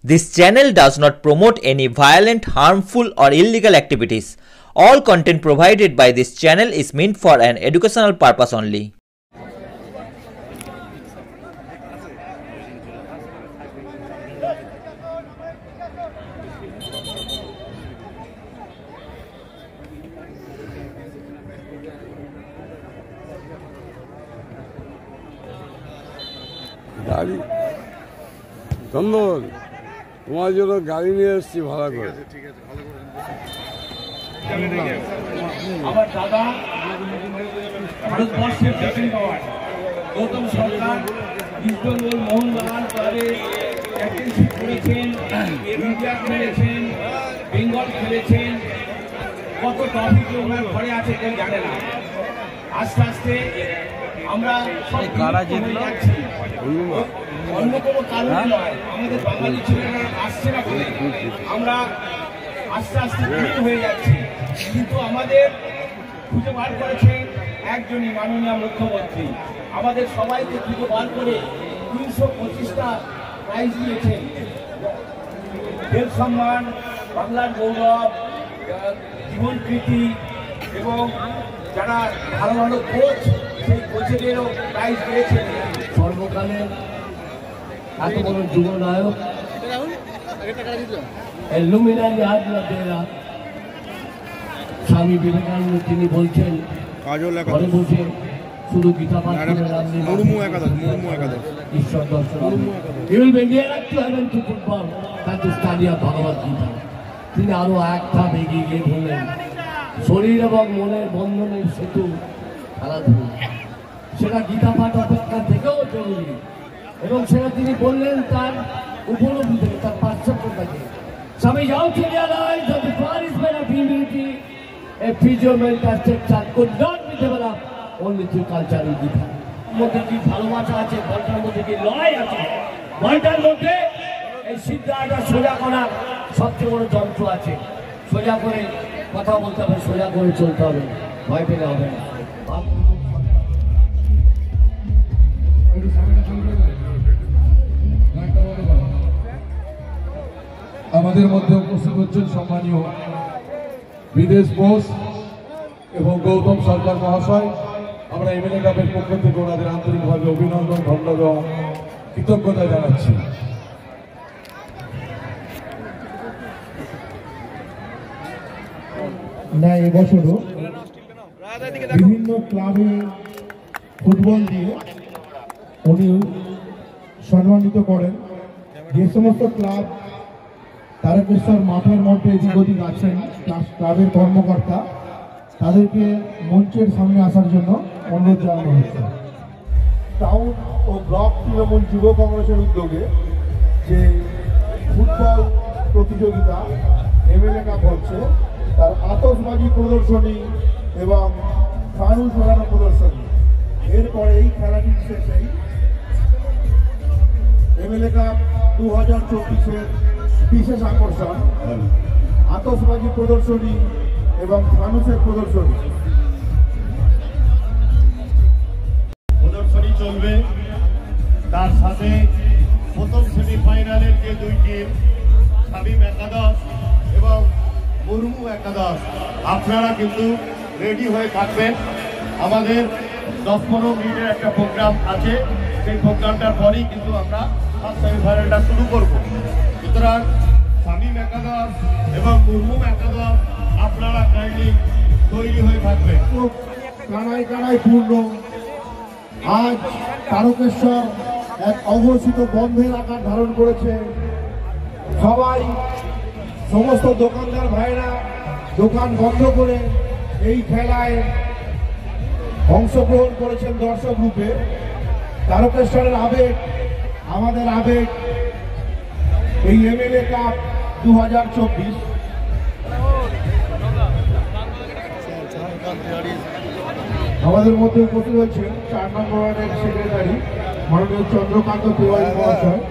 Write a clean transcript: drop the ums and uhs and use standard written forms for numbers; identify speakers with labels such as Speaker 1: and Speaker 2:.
Speaker 1: This channel does not promote any violent, harmful, or illegal activities. All content provided by this channel is meant for an educational purpose only.
Speaker 2: গাড়ি ধন্যবাদ, তোমার জন্য গাড়ি নিয়ে এসেছি ভাড়া করে।
Speaker 3: আমার দাদা ভারতবর্ষের প্রেসিডেন্ট হওয়ার গৌতম সরকার ইস্ট বেঙ্গল মোহনবাগান ক্লাবে ক্যাপ্টেনশিপ করেছেন, ইন্ডিয়া খেলেছেন, বেঙ্গল খেলেছেন, কত ট্রফি যে ওনার ঘরে আছে কেউ জানে না। আস্তে আস্তে আমরা সব যাচ্ছি, অন্য কোনো কারণ নয়, আমাদের বাঙালি ছেলেরা আসছে না বলে আমরা আস্তে আস্তে বিলীন হয়ে যাচ্ছি। কিন্তু আমাদের খুঁজে বার করেছেন একজনই, মাননীয় মুখ্যমন্ত্রী। আমাদের সবাইকে খুঁজে বার করে 325টা প্রাইজ দিয়েছেন। দেশ সম্মান, বাংলার গৌরব, জীবনকৃতি এবং যারা ভালো ভালো কোচ, সেই কোচেদেরও প্রাইজ দিয়েছেন। সর্বকালে এত বড় যুব নায়ক স্বামী বিবেকানন্দ তিনি বলছেন ঘরে বসে শুধু গীতা পাঠ করে ঈশ্বর দর্শন। ভগবত গীতা তিনি আরো এক ধাপ এগিয়ে গিয়ে বললেন শরীর এবং মনের বন্ধনের সেতু খেলাধুলা, সেটা গীতা পাঠ অপেক্ষা থেকেও জরুরি। এবং সেটা তিনি বললেন তার উপলব্ধি থেকে, তার পাশ্চাত্য থেকে। Some young to realize that the punishment of humility, a physical structure could not be developed only through cultural gita. মধ্যে কি ভালোবাসা আছে, বলটার মধ্যে কি লড়াই আছে, বলটার মধ্যে এই সিদ্ধাটা সোজা করার সবচেয়ে বড় যন্ত্র আছে। সোজা করে কথা বলতে হবে, সোজা করে চলতে হবে, ভয় পেলে হবে না।
Speaker 4: আমাদের মধ্যে উপস্থিত হচ্ছেন সম্মানীয় বিদেশ বোস এবং গৌতম সরকার মহাশয়। আমরা এমএলএ কাপের পক্ষ থেকে ওনাদের আন্তরিকভাবে অভিনন্দন, ধন্যবাদ এবং কৃতজ্ঞতা জানাচ্ছি। না, এবছরও বিভিন্ন ক্লাবে ফুটবল দিয়ে উনি সম্মানিত করেন। যে সমস্ত ক্লাব তারকেশ্বর মাঠের মধ্যে এদিক ওদিক আছেন ক্লাবের কর্মকর্তা, তাদেরকে মঞ্চের সামনে আসার জন্য অনুরোধ জানানো হচ্ছে। টাউন ও ব্লক তৃণমূল যুব কংগ্রেসের উদ্যোগে যে ফুটবল প্রতিযোগিতা এমএলএ কাপ হচ্ছে, তার আতশবাজি প্রদর্শনী এবং ফানুস ওড়ানো প্রদর্শনী, এরপরে এই খেলাটির শেষেই এমএলএ কাপ 2024-এর বিশেষ আকর্ষণ আতশবাজি প্রদর্শনী এবং ফানুসের প্রদর্শনী
Speaker 5: চলবে। তার সাথে প্রথম সেমিফাইনালের যে দুই টিম শামীম একাদশ এবং মুর্মু একাদশ, আপনারা কিন্তু রেডি হয়ে থাকবেন। আমাদের 10-15 মিনিটের একটা প্রোগ্রাম আছে, সেই প্রোগ্রামটার পরেই কিন্তু আমরা ফার্স্ট সেমিফাইনালটা শুরু করব। সুতরাং শামীম একাদশ এবং মুর্মু একাদশ আপনারা কাইন্ডলি তৈরি হয়ে থাকবেন।
Speaker 4: কানায় কানায় পূর্ণ। আজ তারকেশ্বর এক অঘোষিত বন্ধের আকার ধারণ করেছে। সবাই, সমস্ত দোকানদার ভাইরা দোকান বন্ধ করে এই খেলায় অংশগ্রহণ করেছেন দর্শক রূপে। তারকেশ্বরের আবেগ, আমাদের আবেগ, এই এমএলএ কাপ 2024। আমাদের মধ্যে উপস্থিত হয়েছেন 4 নম্বর ওয়ার্ডের সেক্রেটারি মাননীয় চন্দ্রকান্ত তিওয়ারি মহাশয়।